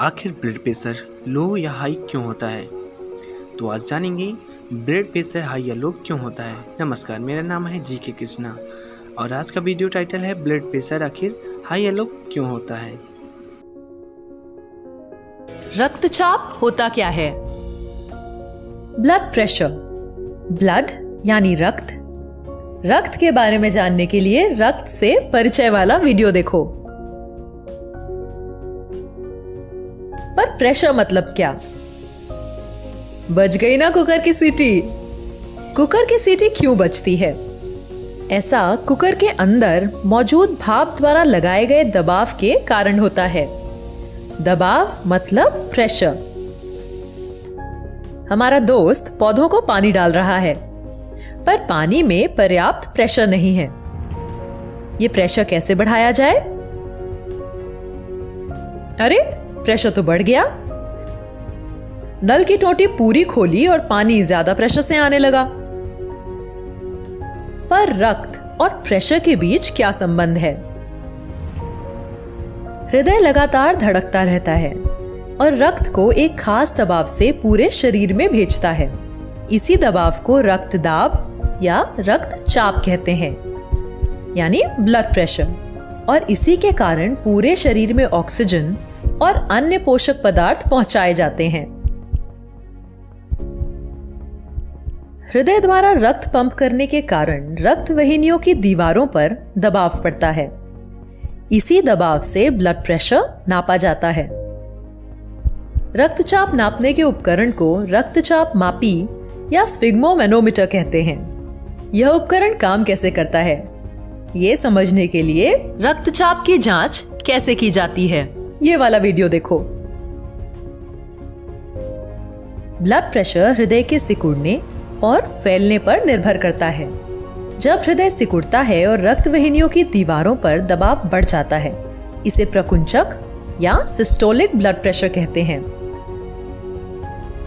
आखिर blood pressure low या high क्यों होता है? तो आज जानेंगे ब्लड प्रेशर हाई या लो क्यों होता है। नमस्कार, मेरा नाम है जी के कृष्णा और आज का वीडियो टाइटल है ब्लड प्रेशर आखिर हाई या लो क्यों होता है। रक्तचाप होता क्या है? ब्लड प्रेशर, ब्लड यानी रक्त। रक्त के बारे में जानने के लिए रक्त से परिचय वाला वीडियो देखो। पर प्रेशर मतलब क्या? बज गई ना कुकर की सीटी। कुकर की सीटी क्यों बजती है? ऐसा कुकर के अंदर मौजूद भाप द्वारा लगाए गए दबाव के कारण होता है। दबाव मतलब प्रेशर। हमारा दोस्त पौधों को पानी डाल रहा है, पर पानी में पर्याप्त प्रेशर नहीं है। ये प्रेशर कैसे बढ़ाया जाए? अरे, प्रेशर तो बढ़ गया। नल की टोटी पूरी खोली और पानी ज्यादा प्रेशर से आने लगा। पर रक्त और प्रेशर के बीच क्या संबंध है? हृदय लगातार धड़कता रहता है और रक्त को एक खास दबाव से पूरे शरीर में भेजता है। इसी दबाव को रक्तदाब या रक्तचाप कहते हैं, यानी ब्लड प्रेशर। और इसी के कारण पूरे शरीर में ऑक्सीजन और अन्य पोषक पदार्थ पहुंचाए जाते हैं। हृदय द्वारा रक्त पंप करने के कारण रक्त वाहिनियों की दीवारों पर दबाव पड़ता है। इसी दबाव से ब्लड प्रेशर नापा जाता है। रक्तचाप नापने के उपकरण को रक्तचाप मापी या स्फिग्मोमैनोमीटर कहते हैं। यह उपकरण काम कैसे करता है, ये समझने के लिए रक्तचाप की जांच कैसे की जाती है, ये वाला वीडियो देखो। ब्लड प्रेशर हृदय के सिकुड़ने और फैलने पर निर्भर करता है। जब हृदय सिकुड़ता है और रक्त वाहिनियों की दीवारों पर दबाव बढ़ जाता है, इसे प्रकुंचक या सिस्टोलिक ब्लड प्रेशर कहते हैं।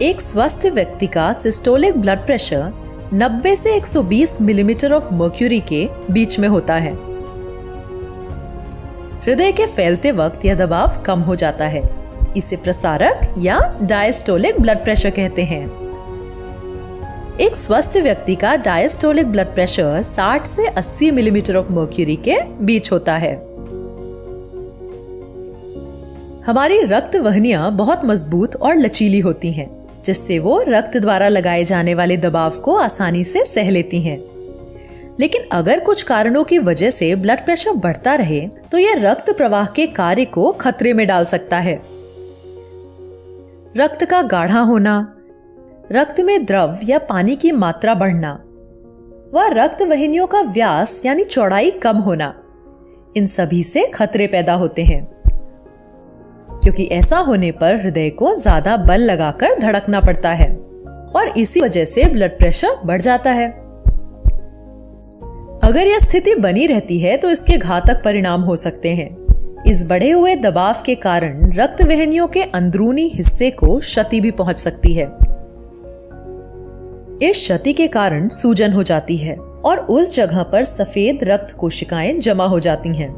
एक स्वस्थ व्यक्ति का सिस्टोलिक ब्लड प्रेशर 90 से 120 मिलीमीटर ऑफ मर्क्यूरी के बीच में होता है। हृदय के फैलते वक्त यह दबाव कम हो जाता है। इसे प्रसारक या डायस्टोलिक ब्लड प्रेशर कहते हैं। एक स्वस्थ व्यक्ति का डायस्टोलिक ब्लड प्रेशर 60 से 80 मिलीमीटर ऑफ मर्क्यूरी के बीच होता है। हमारी रक्त वाहिनियां बहुत मजबूत और लचीली होती हैं, जिससे वो रक्त द्वारा लगाए जाने वाले दबाव को आसानी से सह लेती हैं। लेकिन अगर कुछ कारणों की वजह से ब्लड प्रेशर बढ़ता रहे तो यह रक्त प्रवाह के कार्य को खतरे में डाल सकता है। रक्त का गाढ़ा होना, रक्त में द्रव या पानी की मात्रा बढ़ना व रक्त वाहिनियों का व्यास यानी चौड़ाई कम होना, इन सभी से खतरे पैदा होते हैं, क्योंकि ऐसा होने पर हृदय को ज्यादा बल लगाकर धड़कना पड़ता है और इसी वजह से ब्लड प्रेशर बढ़ जाता है। अगर यह स्थिति बनी रहती है तो इसके घातक परिणाम हो सकते हैं। इस बढ़े हुए दबाव के कारण रक्त वाहिनियों के अंदरूनी हिस्से को क्षति भी पहुंच सकती है। इस क्षति के कारण सूजन हो जाती है और उस जगह पर सफेद रक्त कोशिकाएं जमा हो जाती हैं।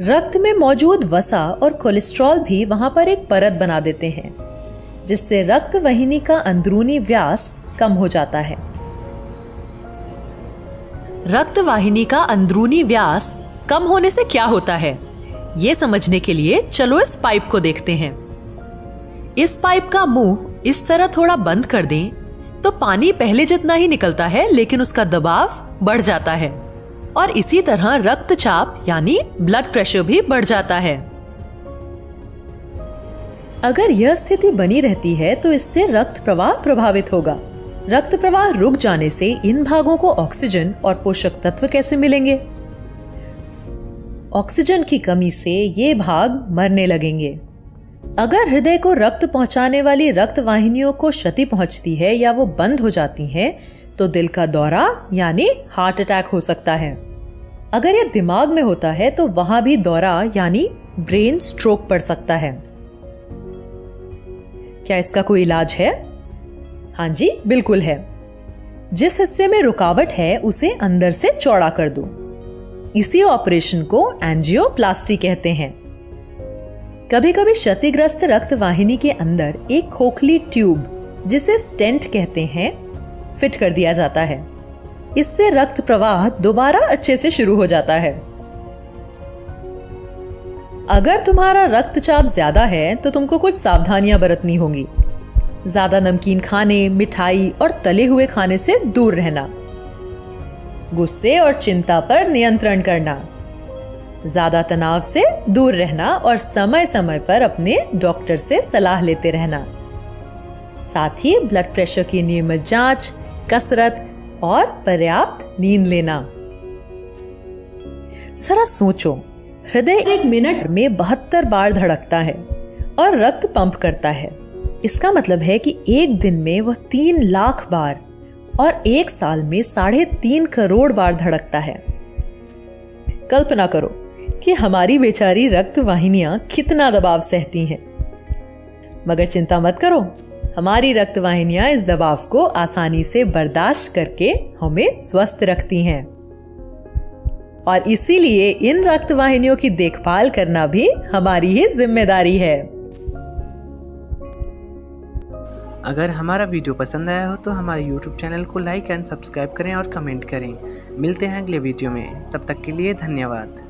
रक्त में मौजूद वसा और कोलेस्ट्रॉल भी वहां पर एक परत बना देते हैं, जिससे रक्त वाहिनी का अंदरूनी व्यास कम हो जाता है। रक्त वाहिनी का अंदरूनी व्यास कम होने से क्या होता है, ये समझने के लिए चलो इस पाइप को देखते हैं। इस पाइप का मुंह इस तरह थोड़ा बंद कर दें तो पानी पहले जितना ही निकलता है, लेकिन उसका दबाव बढ़ जाता है और इसी तरह रक्तचाप यानी ब्लड प्रेशर भी बढ़ जाता है। अगर यह स्थिति बनी रहती है तो इससे रक्त प्रवाह प्रभावित होगा। रक्त प्रवाह रुक जाने से इन भागों को ऑक्सीजन और पोषक तत्व कैसे मिलेंगे? ऑक्सीजन की कमी से ये भाग मरने लगेंगे। अगर हृदय को रक्त पहुंचाने वाली रक्त वाहिनियों को क्षति पहुंचती है या वो बंद हो जाती हैं, तो दिल का दौरा यानी हार्ट अटैक हो सकता है। अगर यह दिमाग में होता है तो वहां भी दौरा यानी ब्रेन स्ट्रोक पड़ सकता है। क्या इसका कोई इलाज है? हाँ जी, बिल्कुल है। जिस हिस्से में रुकावट है उसे अंदर से चौड़ा कर दो। इसी ऑपरेशन को एंजियोप्लास्टी कहते हैं। कभी कभी क्षतिग्रस्त रक्त वाहिनी के अंदर एक खोखली ट्यूब, जिसे स्टेंट कहते हैं, फिट कर दिया जाता है। इससे रक्त प्रवाह दोबारा अच्छे से शुरू हो जाता है। अगर तुम्हारा रक्तचाप ज्यादा है तो तुमको कुछ सावधानियां बरतनी होंगी। ज्यादा नमकीन खाने, मिठाई और तले हुए खाने से दूर रहना। गुस्से और चिंता पर नियंत्रण करना। ज्यादा तनाव से दूर रहना और समय समय पर अपने डॉक्टर से सलाह लेते रहना। साथ ही ब्लड प्रेशर की नियमित जांच, कसरत और पर्याप्त नींद लेना। जरा सोचो, हृदय 1 मिनट में 72 बार धड़कता है और रक्त पंप करता है। इसका मतलब है कि एक दिन में वह 3 लाख बार और एक साल में 3.5 करोड़ बार धड़कता है। कल्पना करो कि हमारी बेचारी रक्त वाहिनियां कितना दबाव सहती हैं। मगर चिंता मत करो, हमारी रक्त वाहिनियां इस दबाव को आसानी से बर्दाश्त करके हमें स्वस्थ रखती हैं। और इसीलिए इन रक्त वाहिनियों की देखभाल करना भी हमारी ही जिम्मेदारी है। अगर हमारा वीडियो पसंद आया हो तो हमारे YouTube चैनल को लाइक एंड सब्सक्राइब करें और कमेंट करें। मिलते हैं अगले वीडियो में, तब तक के लिए धन्यवाद।